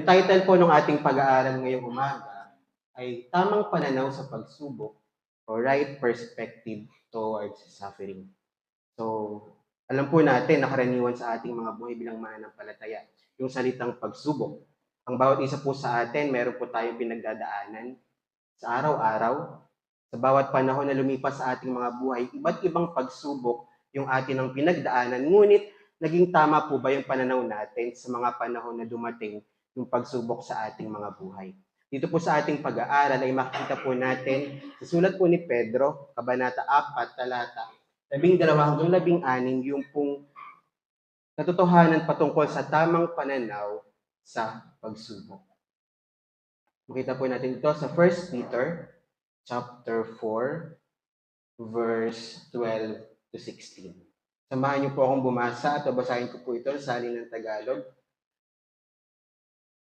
title po ng ating pag-aaral ngayong umaga ay Tamang Pananaw sa Pagsubok o Right Perspective Towards Suffering. So, alam po natin na karaniwan sa ating mga buhay bilang mananampalataya, yung salitang pagsubok. Ang bawat isa po sa atin, meron po tayong pinagdadaanan sa araw-araw. Sa bawat panahon na lumipas sa ating mga buhay, iba't ibang pagsubok yung atin ang pinagdaanan. Ngunit, naging tama po ba yung pananaw natin sa mga panahon na dumating yung pagsubok sa ating mga buhay? Dito po sa ating pag-aaral ay makikita po natin sa sulat po ni Pedro, Kabanata 4, talata 12 hanggang 16, yung pong katotohanan patungkol sa tamang pananaw sa pagsubok. Makita po natin ito sa 1 Peter chapter 4, verse 12 to 16. Samahan niyo po akong bumasa at babasahin ko po ito sa salin ng Tagalog.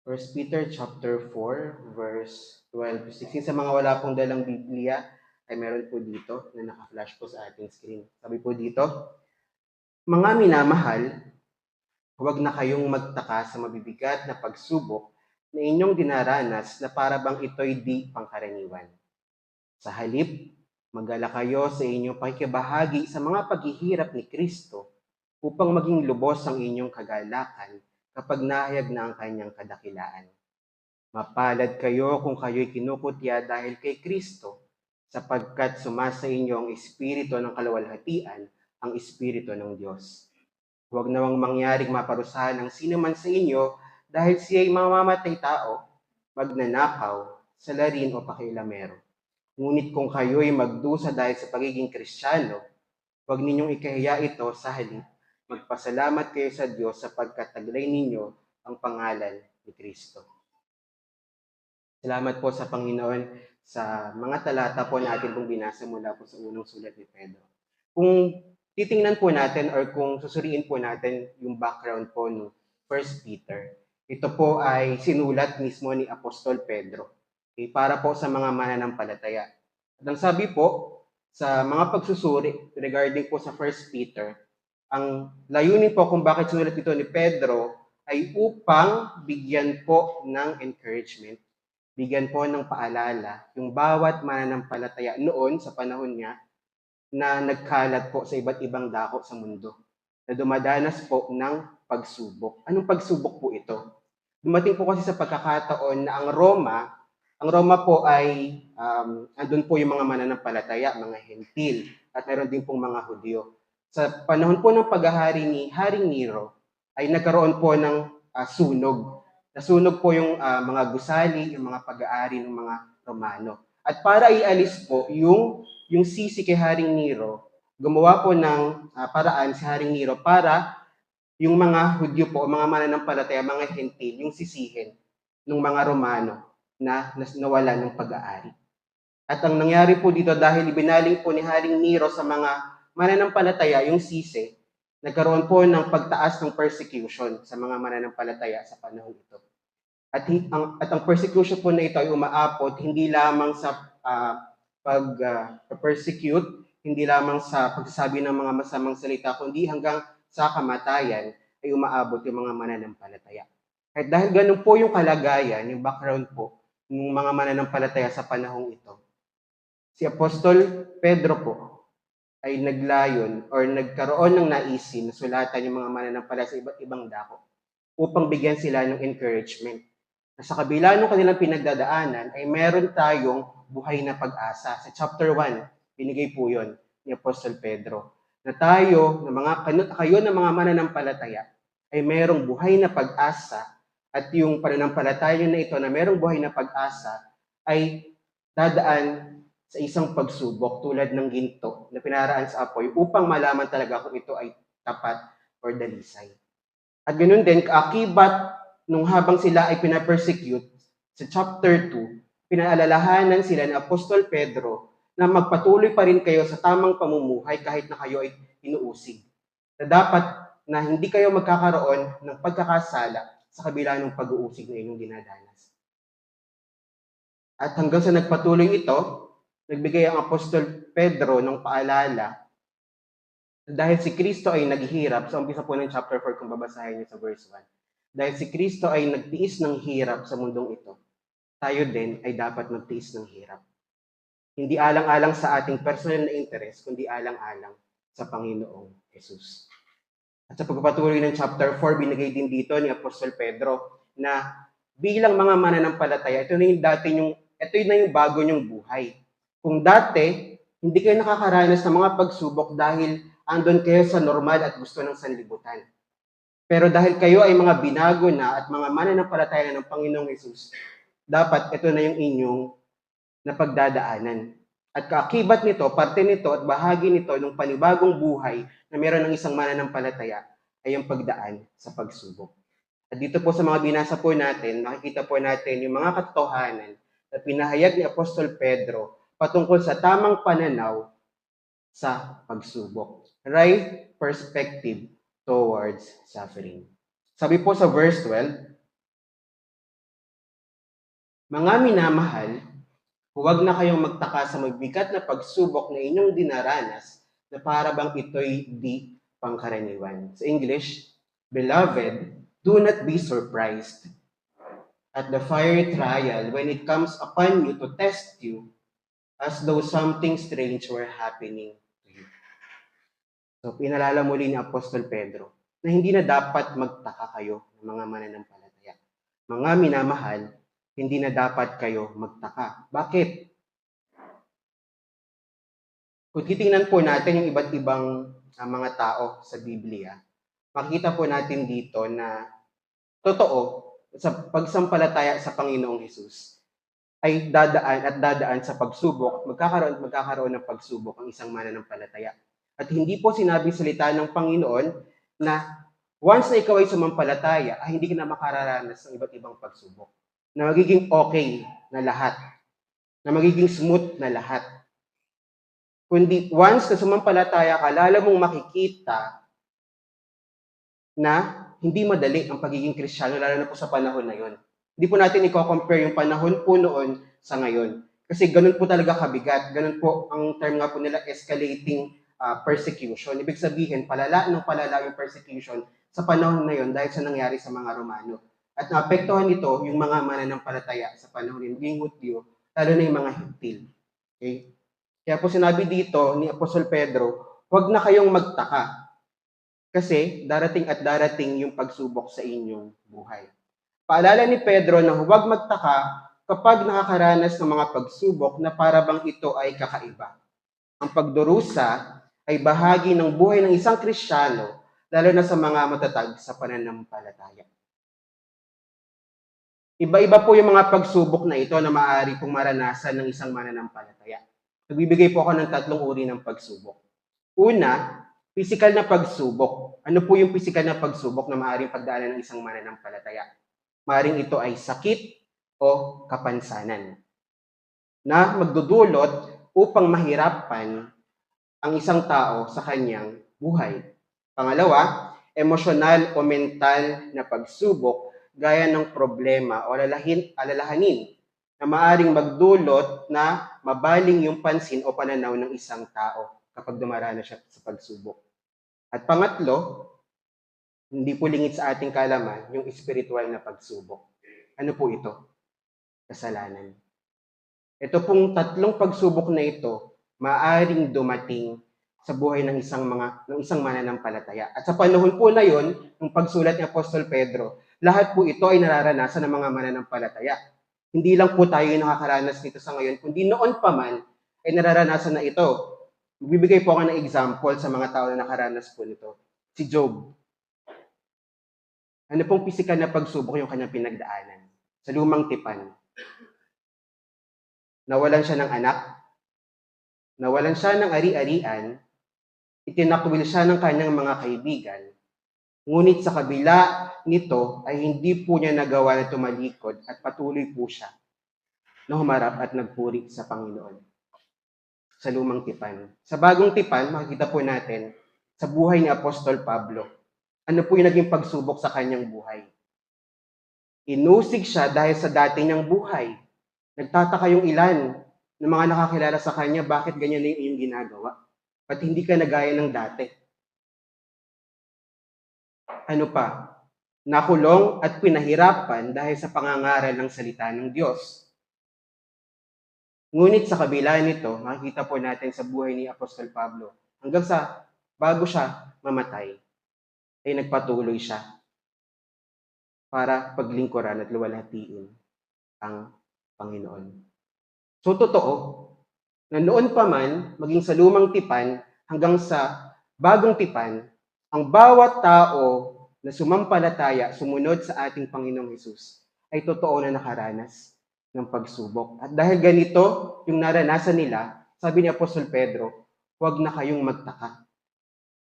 1 Peter chapter 4, verse 12 to 16. Sa mga wala pong dalang Biblia, ay meron po dito na naka-flash po sa ating screen. Sabi po dito, mga minamahal, huwag na kayong magtaka sa mabibigat na pagsubok na inyong dinaranas na para bang ito'y di pangkaraniwan. Sa halip, mag-alala kayo sa inyong pakikibahagi sa mga paghihirap ni Kristo upang maging lubos ang inyong kagalakan kapag nahayag na ang kanyang kadakilaan. Mapalad kayo kung kayo'y kinukutya dahil kay Kristo, sapagkat sumasa inyo ang espiritu ng kaluwalhatian, ang espiritu ng Diyos. Huwag nawang mangyaring maparusahan ng sino man sa inyo dahil siya'y mamamatay tao, magnanakaw, salarin o pakialamero. Ngunit kung kayo'y magdusa dahil sa pagiging Kristiyano, huwag ninyong ikahiya ito, sa halip, magpasalamat kayo sa Diyos sapagkat taglay ninyo ang pangalan ni Kristo. Salamat po sa Panginoon sa mga talata po natin pong binasa mula po sa unang sulat ni Pedro. Kung titingnan po natin or kung susuriin po natin yung background po ng 1 Peter, ito po ay sinulat mismo ni Apostol Pedro, okay, para po sa mga mananampalataya. At ang sabi po sa mga pagsusuri regarding po sa 1 Peter, ang layunin po kung bakit sinulat ito ni Pedro ay upang bigyan po ng encouragement, bigyan po ng paalala yung bawat mananampalataya noon sa panahon niya na nagkalat po sa iba't ibang dako sa mundo, na dumadanas po ng pagsubok. Anong pagsubok po ito? Dumating po kasi sa pagkakataon na ang Roma po ay, andun po yung mga mananampalataya, mga Hentil, at meron din pong mga Hudyo. Sa panahon po ng paghahari ni Haring Nero, ay nagkaroon po ng sunog. Nasunog po yung mga gusali, yung mga pag-aari ng mga Romano. At para ialis po yung sisi kay Haring Nero, gumawa po ng paraan si Haring Nero para yung mga Hudyo po, mga mananampalataya, mga Hentil, yung sisihin ng mga Romano na nawala ng pag-aari. At ang nangyari po dito, dahil ibinaling po ni Haring Nero sa mga mananampalataya yung sisi, nagkaroon po ng pagtaas ng persecution sa mga mananampalataya sa panahon ito. At ang persecution po na ito ay umaabot hindi lamang sa pag-persecute, hindi lamang sa pagsasabi ng mga masamang salita, kundi hanggang sa kamatayan ay umaabot yung mga mananampalataya. At dahil ganun po yung kalagayan, yung background po ng mga mananampalataya sa panahong ito, si Apostol Pedro po ay naglayon or nagkaroon ng naisin na sulatan yung mga mananampalataya sa iba't ibang dako upang bigyan sila ng encouragement. Na sa kabila ng kanilang pinagdadaanan ay meron tayong buhay na pag-asa. Sa chapter 1, binigay po yon ni Apostol Pedro. Na tayo, kayo na mga mananampalataya, ay merong buhay na pag-asa at yung pananampalataya na ito na merong buhay na pag-asa ay dadaan sa isang pagsubok tulad ng ginto na pinaraan sa apoy upang malaman talaga kung ito ay tapat or dalisay. At ganoon din, kaakibat nung habang sila ay pinapersecute, sa chapter 2, pinaalalahanan sila ni Apostol Pedro na magpatuloy pa rin kayo sa tamang pamumuhay kahit na kayo ay inuusig. Na dapat na hindi kayo magkakaroon ng pagkakasala sa kabila ng pag-uusig na inyong dinadanas. At hanggang sa nagpatuloy ito, nagbigay ang Apostol Pedro ng paalala dahil si Kristo ay naghihirap, sa umpisa po ng chapter 4 kung babasahin niyo sa verse 1, Dahil si Kristo ay nagtiis ng hirap sa mundong ito, tayo din ay dapat magtiis ng hirap. Hindi alang-alang sa ating personal na interes, kundi alang-alang sa Panginoong Jesus. At sa pagpapatuloy ng chapter 4, binigay din dito ni Apostol Pedro na bilang mga mananampalataya, ito na yung bago nyong buhay. Kung dati, hindi kayo nakakaranas ng mga pagsubok dahil andon kayo sa normal at gusto ng sanlibutan. Pero dahil kayo ay mga binago na at mga mananampalataya ng Panginoong Jesus, dapat ito na yung inyong napagdadaanan. At kaakibat nito, parte nito at bahagi nito ng panibagong buhay na meron ng isang mananampalataya ay yung pagdaan sa pagsubok. At dito po sa mga binasa po natin, makikita po natin yung mga katotohanan na pinahayag ni Apostol Pedro patungkol sa tamang pananaw sa pagsubok. Right perspective towards suffering. Sabi po sa verse 12, mga minamahal, huwag na kayong magtaka sa mabigat na pagsubok na inyong dinaranas na para bang ito'y di pangkaraniwan. Sa English, beloved, do not be surprised at the fiery trial when it comes upon you to test you as though something strange were happening to you. So, pinalala muli ni Apostol Pedro na hindi na dapat magtaka kayo ng mga mananampalataya. Mga minamahal, hindi na dapat kayo magtaka. Bakit? Kung titingnan po natin yung iba't ibang mga tao sa Biblia, makikita po natin dito na totoo, sa pagsampalataya sa Panginoong Hesus, ay dadaan sa pagsubok, magkakaroon ng pagsubok ang isang mananampalataya. At hindi po sinabi salita ng Panginoon na once na ikaw ay sumampalataya, ay hindi ka na makararanas ng iba't ibang pagsubok. Na magiging okay na lahat. Na magiging smooth na lahat. Kundi once na sumampalataya ka, lalo mong makikita na hindi madali ang pagiging Kristiyano, lalo na po sa panahon na yon. Hindi po natin i-compare yung panahon po noon sa ngayon. Kasi ganun po talaga kabigat. Ganun po ang term nga po nila, escalating persecution. Ibig sabihin, palala yung persecution sa panahon na yon dahil sa nangyari sa mga Romano. At naapektuhan nito yung mga mananampalataya sa panahon ng maging Hudyo, lalo na yung mga Hintil. Okay? Kaya po sinabi dito ni Apostol Pedro, huwag na kayong magtaka. Kasi darating yung pagsubok sa inyong buhay. Paalala ni Pedro na huwag magtaka kapag nakakaranas ng mga pagsubok na para bang ito ay kakaiba. Ang pagdurusa ay bahagi ng buhay ng isang Kristiyano, lalo na sa mga matatag sa pananampalataya. Iba-iba po yung mga pagsubok na ito na maaari pong maranasan ng isang mananampalataya. Nagbibigay po ako ng 3 uri ng pagsubok. Una, physical na pagsubok. Ano po yung physical na pagsubok na maaaring pagdaanan ng isang mananampalataya? Maaaring ito ay sakit o kapansanan na magdudulot upang mahirapan ang isang tao sa kanyang buhay. Pangalawa, emosyonal o mental na pagsubok gaya ng problema o alalahanin na maaaring magdulot na mabaling yung pansin o pananaw ng isang tao kapag dumaranas siya sa pagsubok. At pangatlo, hindi po lingid sa ating kaalaman yung spiritual na pagsubok. Ano po ito? Kasalanan. Ito pong 3 pagsubok na ito, maaaring dumating sa buhay ng isang mananampalataya. At sa panahon po na yon, ng pagsulat ni Apostol Pedro, lahat po ito ay nararanasan ng mga mananampalataya. Hindi lang po tayo yung nakakaranas nito sa ngayon, kundi noon pa man ay nararanasan na ito. Bibigay po ako ng example sa mga tao na nakaranas po nito. Si Job. Ano pong pisikal na pagsubok yung kanyang pinagdaanan? Sa lumang tipan. Nawalan siya ng anak, nawalan siya ng ari-arian, itinakwil siya ng kanyang mga kaibigan, ngunit sa kabila nito ay hindi po niya nagawa na tumalikod at patuloy po siya na humarap at nagpuri sa Panginoon. Sa lumang tipan. Sa bagong tipan, makikita po natin sa buhay ni Apostol Pablo, ano po yung naging pagsubok sa kanyang buhay. Inusig siya dahil sa dati niyang buhay. Nagtataka yung ilan ng mga nakakilala sa kanya, bakit ganyan na yung ginagawa? At hindi ka nagaya ng dati. Ano pa? nakulong at pinahirapan dahil sa pangangaral ng salita ng Diyos. Ngunit sa kabila nito, makikita po natin sa buhay ni Apostol Pablo, hanggang sa bago siya mamatay, ay nagpatuloy siya para paglingkuran at luwalhatiin ang Panginoon. So totoo, na noon pa man, maging sa lumang tipan hanggang sa bagong tipan, ang bawat tao na sumampalataya, sumunod sa ating Panginoong Hesus, ay totoo na nakaranas ng pagsubok. At dahil ganito yung naranasan nila, sabi ni Apostol Pedro, huwag na kayong magtaka.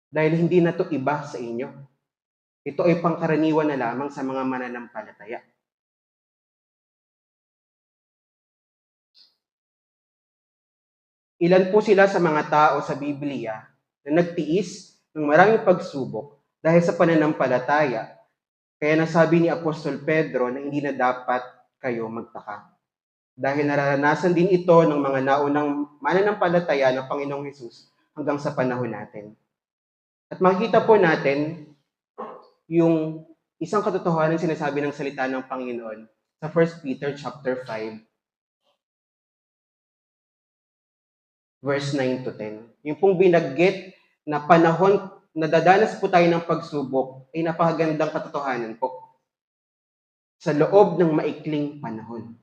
Dahil hindi na to iba sa inyo. Ito ay pangkaraniwan na lamang sa mga mananampalataya. Ilan po sila sa mga tao sa Biblia na nagtiis ng maraming pagsubok dahil sa pananampalataya. Kaya nasabi ni Apostol Pedro na hindi na dapat kayo magtaka. Dahil nararanasan din ito ng mga naunang mananampalataya ng Panginoong Hesus hanggang sa panahon natin. At makikita po natin yung isang katotohanan sinasabi ng salita ng Panginoon sa 1 Peter chapter 5, verse 9 to 10. Yung pong binanggit na panahon na dadanas po tayo ng pagsubok ay napakagandang katotohanan po sa loob ng maikling panahon.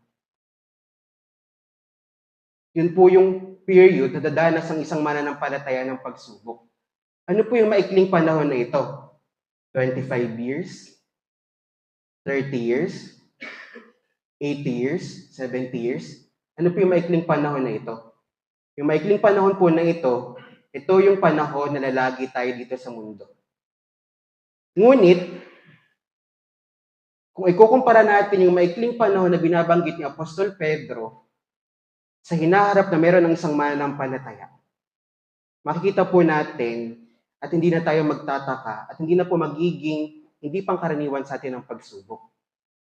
Yun po yung period na dadanas ang isang mananampalataya ng pagsubok. Ano po yung maikling panahon na ito? 25 years? 30 years? 80 years? 70 years? Ano po yung maikling panahon na ito? Yung maikling panahon po na ito yung panahon na lalagi tayo dito sa mundo. Ngunit, kung ikukumpara natin yung maikling panahon na binabanggit ni Apostol Pedro sa hinaharap na meron ng isang mananampalataya, makikita po natin at hindi na tayo magtataka at hindi na po magiging hindi pangkaraniwan sa atin ang pagsubok.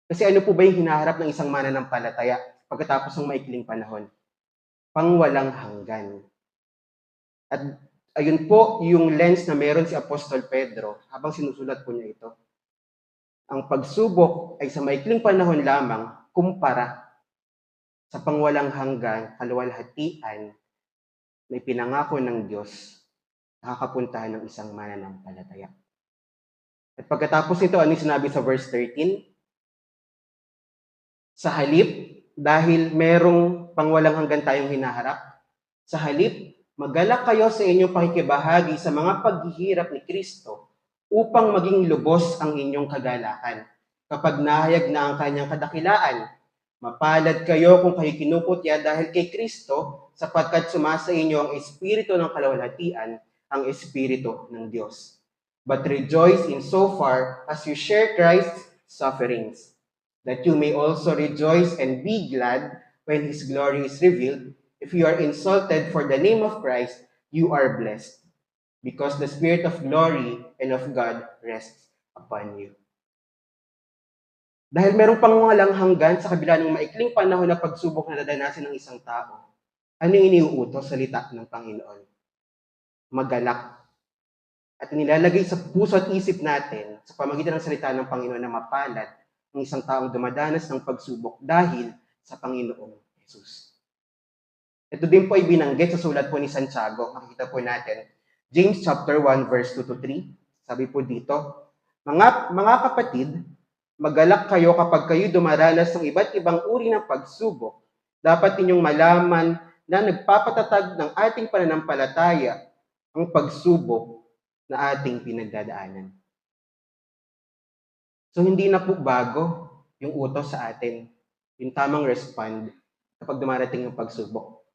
Kasi ano po ba yung hinaharap ng isang mananampalataya pagkatapos ng maikling panahon? Pangwalang hanggan. At ayun po yung lens na meron si Apostol Pedro habang sinusulat po niya ito. Ang pagsubok ay sa maikling panahon lamang kumpara sa pangwalang hanggan, kaluwalhatian na ipinangako ng Diyos nakakapuntahan ng isang mananampalataya. At pagkatapos nito, ano yung sinabi sa verse 13? Sa halip, dahil merong pangwalang hanggan tayong hinaharap, sa halip, magalak kayo sa inyong pakikibahagi sa mga paghihirap ni Kristo upang maging lubos ang inyong kagalakan. Kapag nahayag na ang kanyang kadakilaan, mapalad kayo kung kayo kinukutya dahil kay Kristo, sapagkat sumasa inyo ang espiritu ng kaluwalhatian, ang espiritu ng Diyos. But rejoice in so far as you share Christ's sufferings, that you may also rejoice and be glad when His glory is revealed. If you are insulted for the name of Christ, you are blessed, because the Spirit of glory and of God rests upon you. Dahil merong pangwalang hanggan sa kabila ng maikling panahon na pagsubok na dadanasin ng isang tao, ano yung iniuutos sa salita ng Panginoon? Magalak. At nilalagay sa puso at isip natin sa pamagitan ng salita ng Panginoon na mapalad ng isang taong dumadanas ng pagsubok dahil sa Panginoong Jesus. Ito din po ay binanggit sa sulat po ni Santiago. Makikita po natin, James chapter 1 verse 2 to 3. Sabi po dito, mga kapatid, magalak kayo kapag kayo dumaranas ng iba't ibang uri ng pagsubok. Dapat ninyong malaman na nagpapatatag ng ating pananampalataya ang pagsubok na ating pinagdadaanan. So hindi na po bago yung utos sa atin, yung tamang respond kapag dumarating yung pagsubok.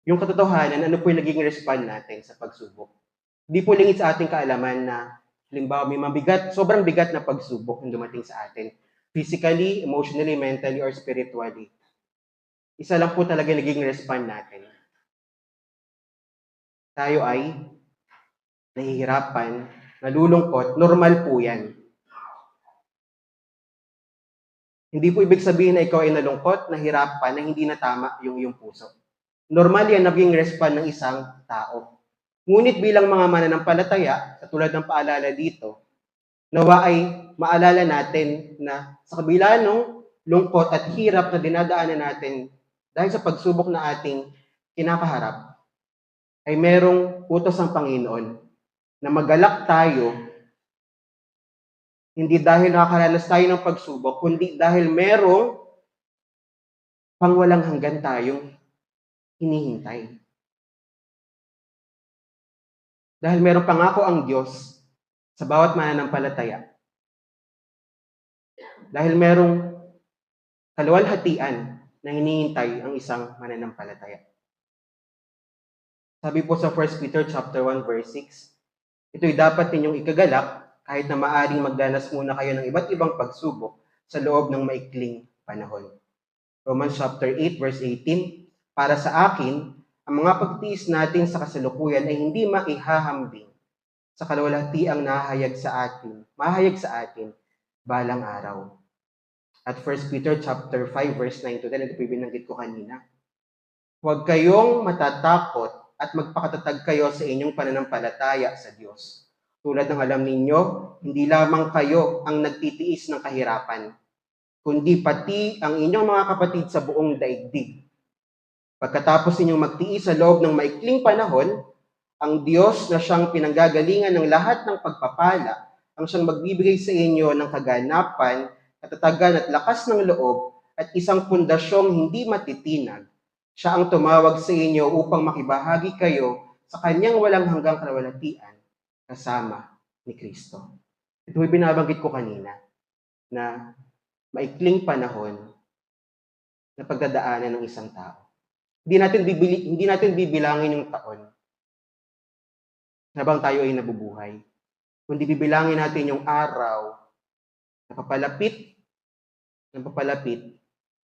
Yung katotohanan, ano po yung naging respond natin sa pagsubok? Hindi po lingid sa ating kaalaman na halimbawa may mabigat, sobrang bigat na pagsubok yung dumating sa atin. Physically, emotionally, mentally, or spiritually. Isa lang po talaga naging respond natin. Tayo ay nahihirapan, nalulungkot, normal po yan. Hindi po ibig sabihin na ikaw ay nalungkot, nahirapan, na hindi na tama yung iyong puso. Normal yan naging respond ng isang tao. Ngunit bilang mga mananampalataya, katulad ng paalala dito, Nawa ay maalala natin na sa kabila ng lungkot at hirap na dinadaanan natin dahil sa pagsubok na ating kinakaharap, ay merong utos ng Panginoon na magalak tayo, hindi dahil nakakaranas tayo ng pagsubok, kundi dahil merong pangwalang hanggan tayong hinihintay. Dahil merong pangako ang Diyos sa bawat mananampalataya. Dahil merong kaluwalhatian na hinihintay ang isang mananampalataya. Sabi po sa 1 Peter chapter 1 verse 6, ito'y dapat ninyong ikagalak kahit na maaring magdanas muna kayo ng iba't ibang pagsubok sa loob ng maikling panahon. Romans chapter 8 verse 18, para sa akin, ang mga pagtiis natin sa kasalukuyan ay hindi maihahambing sa kaluwalhatiang mahayag sa atin balang araw. At 1 Peter chapter 5 verse 9 to 10, ito po binanggit ko kanina. Huwag kayong matatakot at magpakatatag kayo sa inyong pananampalataya sa Diyos. Tulad ng alam ninyo, hindi lamang kayo ang nagtitiis ng kahirapan, kundi pati ang inyong mga kapatid sa buong daigdig. Pagkatapos ninyong magtiis sa loob ng maikling panahon, ang Diyos na siyang pinanggagalingan ng lahat ng pagpapala, ang siyang magbibigay sa inyo ng kaganapan, katatagan at lakas ng loob at isang pundasyong hindi matitinag. Siya ang tumawag sa inyo upang makibahagi kayo sa kanyang walang hanggang kaluwalhatian kasama ni Kristo. Ito ay binabanggit ko kanina na maikling panahon na pagdadaanan ng isang tao. Hindi natin bibilangin yung taon habang tayo ay nabubuhay. Kundi bibilangin natin yung araw na papalapit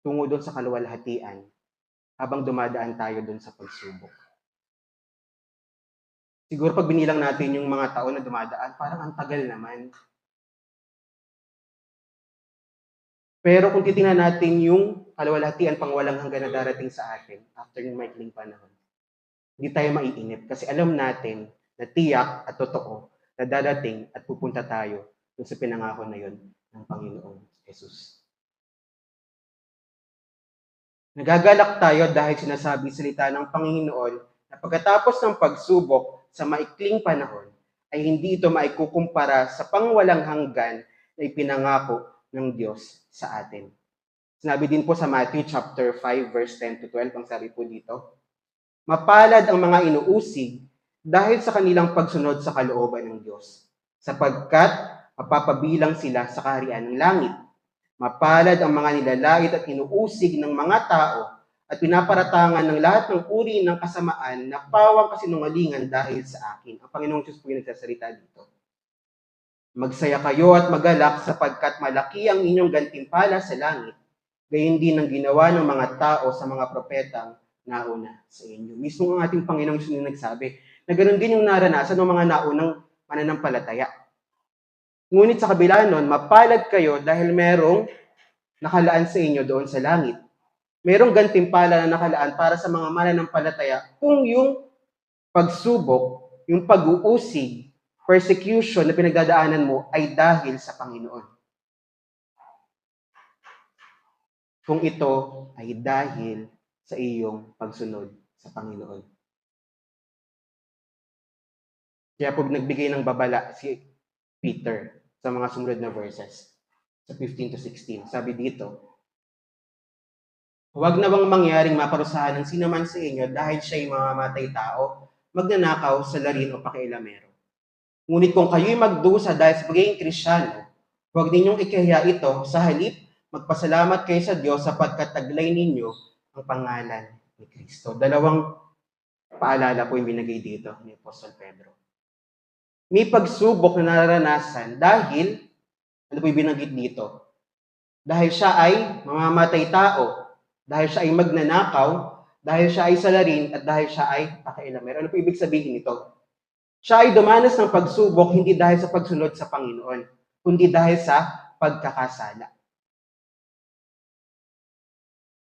tungo doon sa kaluwalhatian habang dumadaan tayo doon sa pagsubok. Siguro pag binilang natin yung mga taon na dumadaan, parang ang tagal naman. Pero kung titingnan natin yung kaluwalhatian pang walang hanggan na darating sa atin after ng maikling panahon, hindi tayo maiinip kasi alam natin na tiyak at totoo na dadating at pupunta tayo dun sa pinangako na yun ng Panginoong Jesus. Nagagalak tayo dahil sinasabi salita ng Panginoon na pagkatapos ng pagsubok sa maikling panahon, ay hindi ito maikukumpara sa pangwalang hanggan na ipinangako ng Diyos sa atin. Sinabi din po sa Matthew chapter 5 verse 10 to 12, ang sabi po dito, mapalad ang mga inuusig dahil sa kanilang pagsunod sa kalooban ng Diyos, sapagkat mapapabilang sila sa kaharian ng langit. Mapalad ang mga nilalait at inuusig ng mga tao at pinaparatangan ng lahat ng uri ng kasamaan na pawang kasinungalingan dahil sa akin. Ang Panginoong Diyos po yung nagsasalita dito. Magsaya kayo at magalak sapagkat malaki ang inyong gantimpala sa langit. Gayon din ang ginawa ng mga tao sa mga propetang nauna sa inyo. Mismo ang ating Panginoong Diyos yung nagsabi na ganoon din yung naranasan ng mga naunang mananampalataya. Ngunit sa kabila nun, mapalad kayo dahil merong nakalaan sa inyo doon sa langit. Merong gantimpala na nakalaan para sa mga mananampalataya kung yung pagsubok, yung pag-uusig, persecution na pinagdadaanan mo ay dahil sa Panginoon. Kung ito ay dahil sa iyong pagsunod sa Panginoon. Kaya po nagbigay ng babala si Peter sa mga sumunod na verses, sa 15 to 16. Sabi dito, huwag na bang mangyaring maparusahan ng sinaman sa inyo dahil siya'y mamamatay tao, magnanakaw, salarin o pakialamero. Ngunit kung kayo'y magdusa dahil sa pagiging Kristyano, huwag ninyong ikahiya ito, sa halip, magpasalamat kayo sa Diyos sapagkat taglay ninyo ang pangalan ni Kristo. Dalawang paalala po yung binagay dito ni Apostol Pedro. May pagsubok na nararanasan dahil, ano po yung binanggit dito? Dahil siya ay mamamatay tao, dahil siya ay magnanakaw, dahil siya ay salarin, at dahil siya ay pakialamero. Ano po ibig sabihin nito? Siya ay dumanas ng pagsubok hindi dahil sa pagsunod sa Panginoon, kundi dahil sa pagkakasala.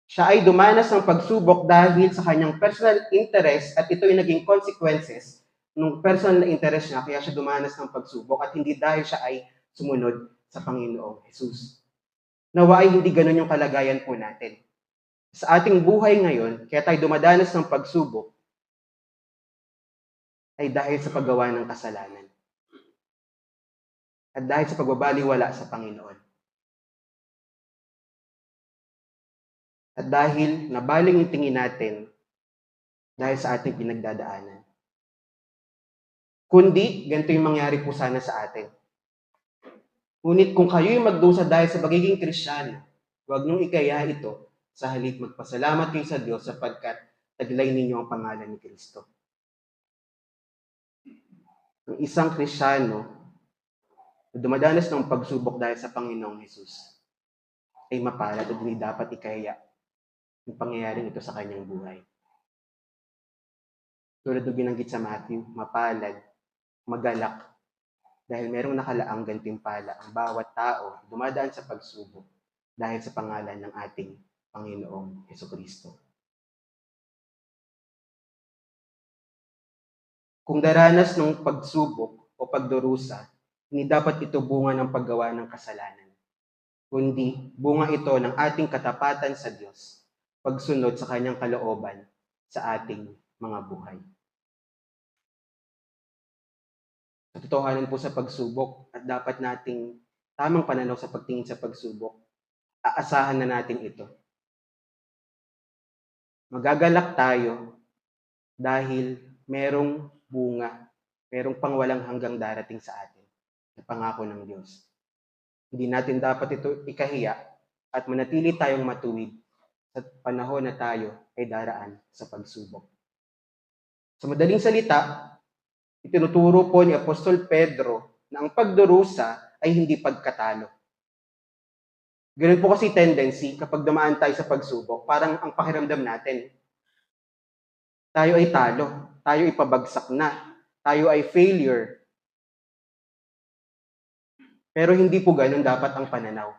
Siya ay dumanas ng pagsubok dahil sa kanyang personal interest at ito ay naging consequences ng personal na interest niya, kaya siya dumanas ng pagsubok at hindi dahil siya ay sumunod sa Panginoong Jesus. Nawa ay hindi ganun yung kalagayan po natin. Sa ating buhay ngayon, kaya tayo dumadanas ng pagsubok, ay dahil sa paggawa ng kasalanan. At dahil sa pagbabaliwala sa Panginoon. At dahil nabaling yung tingin natin dahil sa ating pinagdadaanan. Kundi, ganito yung mangyari po sana sa atin. Ngunit kung kayo'y magdusa dahil sa pagiging Kristiyano, huwag niyong ikaya ito, sa halip magpasalamat kayo sa Diyos sapagkat taglay ninyo ang pangalan ni Kristo. Ang isang Kristiyano na dumadanas ng pagsubok dahil sa Panginoong Jesus ay mapalad at hindi dapat ikaya yung pangyayaring ito sa kanyang buhay. Tulad ng binanggit sa Matthew, mapalad, magalak, dahil merong nakalaang gantimpala ang bawat tao dumadaan sa pagsubok dahil sa pangalan ng ating Panginoong Hesukristo. Kung daranas ng pagsubok o pagdurusa, hindi dapat ito bunga ng paggawa ng kasalanan, kundi bunga ito ng ating katapatan sa Diyos, pagsunod sa kanyang kalooban sa ating mga buhay. Katotohanan po sa pagsubok at dapat nating tamang pananaw sa pagtingin sa pagsubok, aasahan na natin ito. Magagalak tayo dahil merong bunga, merong pangwalang hanggang darating sa atin na pangako ng Diyos. Hindi natin dapat ito ikahiya at manatili tayong matuwid sa panahon na tayo ay daraan sa pagsubok. Sa madaling salita, itinuturo po ni Apostol Pedro na ang pagdurusa ay hindi pagkatalo. Ganun po kasi tendency kapag dumaan tayo sa pagsubok, parang ang pakiramdam natin, tayo ay talo, tayo ay pabagsak na, tayo ay failure. Pero hindi po ganun dapat ang pananaw.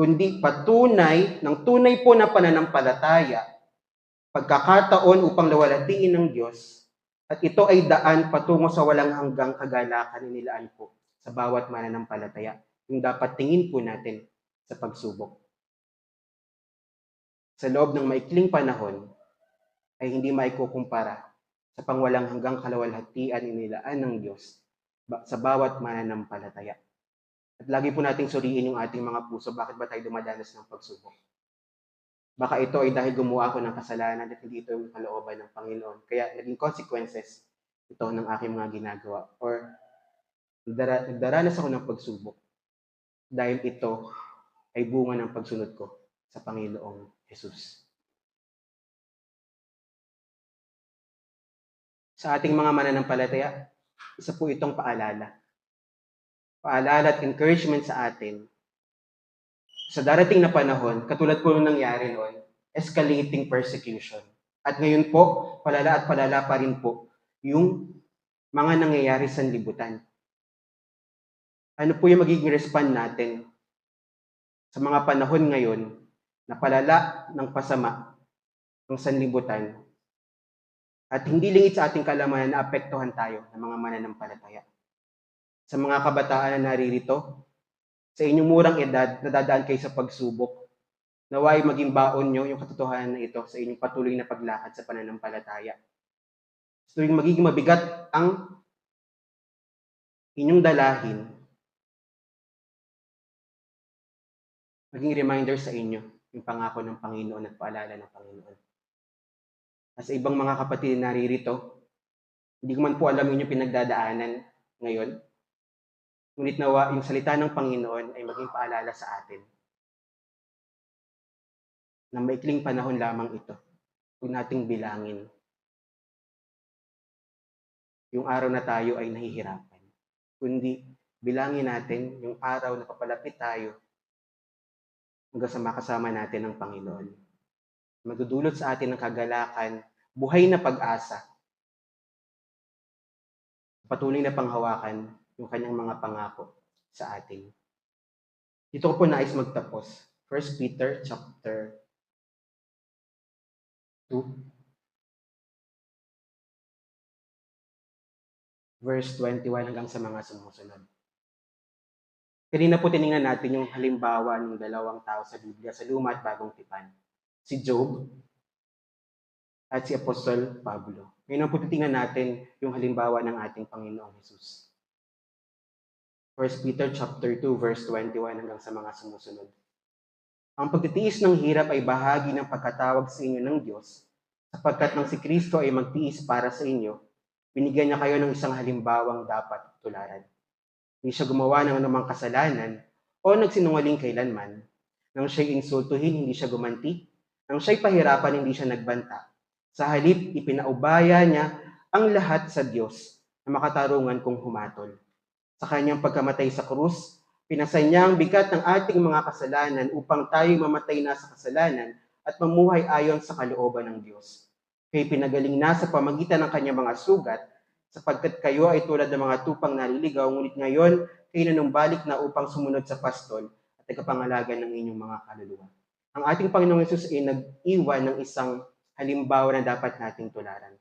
Kundi patunay ng tunay po na pananampalataya, pagkakataon upang lawalatiin ng Diyos, at ito ay daan patungo sa walang hanggang kagalakan nilaan po sa bawat mananampalataya. Yung dapat tingin po natin sa pagsubok. Sa loob ng maikling panahon, ay hindi maikukumpara sa pangwalang hanggang kalawalhatian inilaan ng Diyos sa bawat mananampalataya. At lagi po nating suriin yung ating mga puso, bakit ba tayo dumadanas ng pagsubok? Baka ito ay dahil gumawa ako ng kasalanan at hindi ito yung kalooban ng Panginoon. Kaya naging consequences ito ng aking mga ginagawa. Or nagdaranas ako ng pagsubok dahil ito ay bunga ng pagsunod ko sa Panginoong Jesus. Sa ating mga mananampalataya, isa po itong paalala. Paalala at encouragement sa atin. Sa darating na panahon, katulad po nung nangyari noon, escalating persecution. At ngayon po, palala at palala pa rin po yung mga nangyayari sa libutan. Ano po yung magiging respond natin sa mga panahon ngayon na palala ng pasama ng sanlibutan at hindi lingid sa ating kalamanan na apektuhan tayo ng mga mananampalataya. Sa mga kabataan na naririto, sa inyong murang edad, nadadaan kayo sa pagsubok, naway maging baon nyo yung katotohanan na ito sa inyong patuloy na paglakad sa pananampalataya. So yung magiging mabigat ang inyong dalahin, maging reminder sa inyo yung pangako ng Panginoon at paalala ng Panginoon. At sa ibang mga kapatid na naririto, hindi ko man po alam yung pinagdadaanan ngayon, ngunit nawa yung salita ng Panginoon ay maging paalala sa atin na maikling panahon lamang ito. Huwag nating bilangin yung araw na tayo ay nahihirapan, kundi bilangin natin yung araw na papalapit tayo hanggang sa makasama natin ang Panginoon. Magdudulot sa atin ng kagalakan, buhay na pag-asa, patuloy na panghawakan yung kanyang mga pangako sa atin. Dito ko po nais magtapos. 1 Peter chapter 2, verse 21 hanggang sa mga sumusunod. Kanina po tiningnan natin yung halimbawa ng dalawang tao sa Biblia, sa Luma at Bagong Tipan. Si Job at si Apostol Pablo. Ngayon po titingnan natin yung halimbawa ng ating Panginoong Jesus. 1 Peter chapter 2 verse 21 hanggang sa mga sumusunod. Ang pagtitiis ng hirap ay bahagi ng pagkatawag sa inyo ng Diyos, sapagkat nang si Kristo ay magtiis para sa inyo, binigyan niya kayo ng isang halimbawang dapat tularan. Hindi siya gumawa ng anumang kasalanan o nagsinungaling kailanman. Nang siya'y insultuhin, hindi siya gumanti. Nang siya'y pahirapan, hindi siya nagbanta. Sa halip, ipinaubaya niya ang lahat sa Diyos na makatarungan kung humatol. Sa kanyang pagkamatay sa krus, pinasa niya ang bigat ng ating mga kasalanan upang tayo mamatay na sa kasalanan at mamuhay ayon sa kalooban ng Diyos. Kaya pinagaling na sa pamagitan ng kanyang mga sugat, sapagkat kayo ay tulad ng mga tupang naliligaw, ngunit ngayon kayo nanumbalik na upang sumunod sa pastol at tagapangalaga ng inyong mga kaluluwa. Ang ating Panginoong Yesus ay nag-iwan ng isang halimbawa na dapat nating tularan.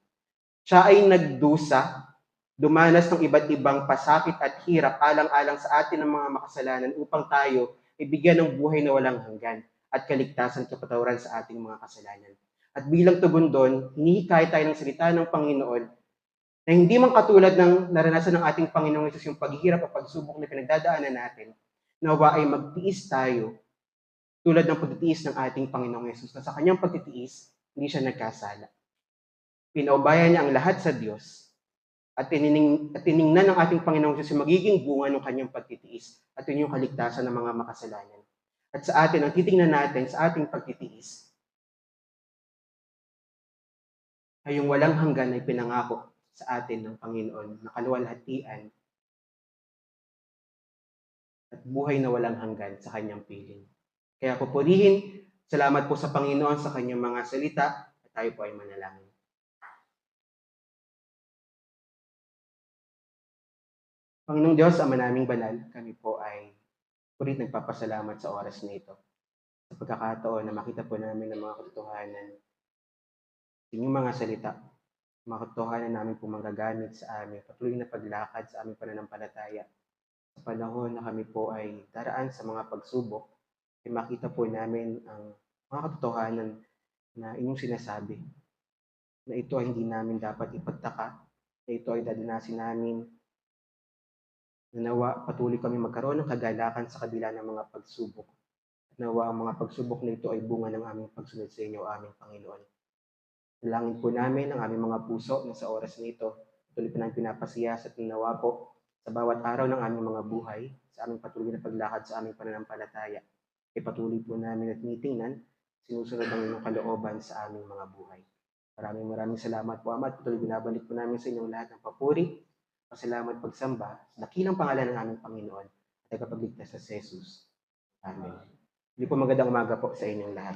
Siya ay nagdusa, dumanas ng iba't ibang pasakit at hirap alang-alang sa atin ng mga makasalanan upang tayo ibigyan ng buhay na walang hanggan at kaligtasan at kapatawaran sa ating mga kasalanan. At bilang tugon doon, hinihikayat tayo ng salita ng Panginoon na hindi man katulad ng naranasan ng ating Panginoong Yesus yung paghihirap o pagsubok na pinagdadaanan natin, nawa ay magtiis tayo tulad ng pagtitiis ng ating Panginoong Yesus na sa kanyang pagtitiis, hindi siya nagkasala. Pinaubaya niya ang lahat sa Diyos at tiningnan ng ating Panginoong Diyos yung magiging bunga ng kanyang pagtitiis at yun yung kaligtasan ng mga makasalanan. At sa atin, ang titingnan natin sa ating pagtitiis ay yung walang hanggan ay pinangako sa atin ng Panginoon na kaluwalhatian at buhay na walang hanggan sa kanyang piling. Kaya pupurihin, salamat po sa Panginoon sa kanyang mga salita at tayo po ay manalangin. Panginoong Diyos, Ama naming banal, kami po ay purit nagpapasalamat sa oras na ito. Sa pagkakataon na makita po namin ang mga katotohanan sa inyong mga salita, mga katotohanan namin po magagamit sa aming patuloy na paglakad sa aming pananampalataya. Sa panahon na kami po ay daraan sa mga pagsubok, ay makita po namin ang mga katotohanan na inyong sinasabi, na ito ay hindi namin dapat ipagtaka, na ito ay dadanasin namin, na nawa patuloy kami magkaroon ng kagalakan sa kabila ng mga pagsubok. Nawa ang mga pagsubok na ito ay bunga ng aming pagsunod sa inyo, aming Panginoon. Dalangin po namin ang aming mga puso na sa oras na ito, patuloy po namin pinapasiyas at nawa po sa bawat araw ng aming mga buhay, sa aming patuloy na paglakad sa aming pananampalataya. Ay patuloy po namin at tinitingnan, sinusunod ang inyong kalooban sa aming mga buhay. Maraming salamat po, Ama, at patuloy binabalik po namin sa inyong lahat ng papuri, pasalamat pagsamba sa dakilang pangalan ng aming Panginoon at tagapagligtas sa Jesus. Amen. Hindi po magandang umaga po sa inyong lahat.